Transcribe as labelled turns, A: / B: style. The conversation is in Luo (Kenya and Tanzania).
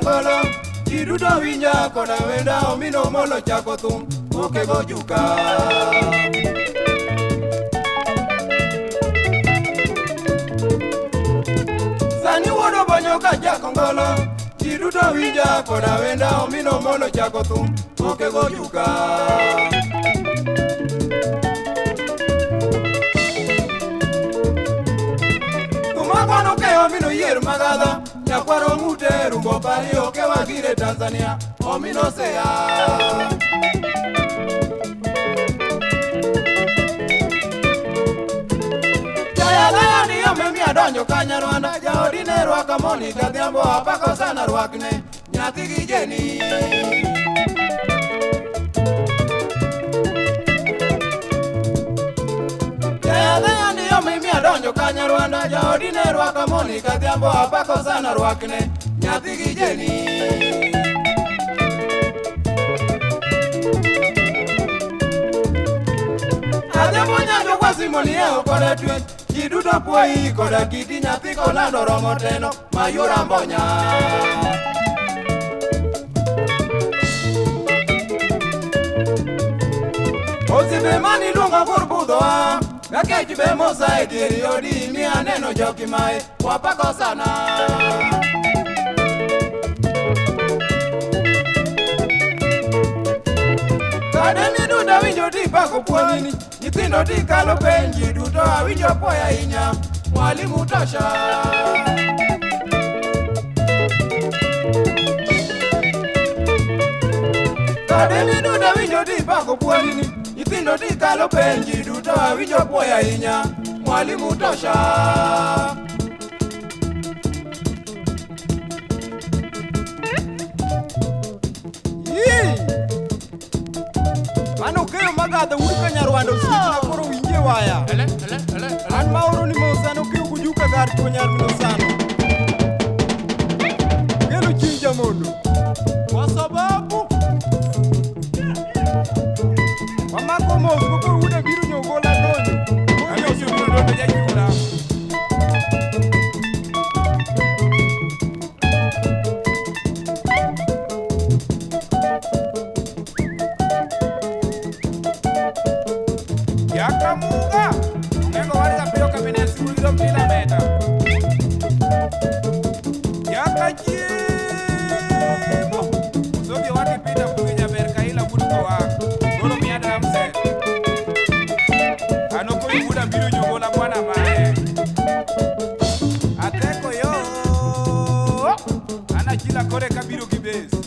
A: ngolo Jidudo winja koda wenda omino molo chako thum Mokego juka Sani wuodo bonyo ka chako ngolo Jidudo winja koda wenda omino molo chako thum Mokego juka Tumakono ke omino yier magadha Nyakwaro ngute rumbo pario ke wagire Tanzania Omino seya Jaya gaya ni yome mi adonyo kanya Rwanda Jaodine rwaka moni kadhiambo apako sana rwakne Nyathi gi jeni Jaya gaya ni yome mi adonyo kanya Rwanda Jaodine rwaka moni kadhiambo apako sana rwakne Nyathi gi jeni Adhiambo nyanjo kwa simoni eo koda twen Jidudo puoi koda kiti nyathi kolando romo teno Mayura mbonya Ozibe mani lunga kurbudhoa Nakech be mosa e dieri odi mi aneno joki mae Wapako sana Kadeni duda winjo di pako puonini Nyithindo di kalo penji duto awinjo poya inya Mwalimu tosha Kadeni duda winjo di pako puonini Nyithindo di kalo penji duto awinjo poya inya Mwalimu tosha Mano kero magadha uruka Nyarwanda usitna koro winje waya An maoro ni mosano kero kujuka gar to Nyarwanda sano Kelo chinja mondo Kwa sababu Wamako mosu koko uda biru nyogola donyo Ayo siyo ndoto ya jula Yakamuga Nengo wali za pio kabine sikulilo kila meta Yakajimu Usogi wati pita kukinya berka ila buduko wako Golo miada mse Anoko yubuda biru nyugola mwana mae Ateko yo Ana kila kore kabiru kibezi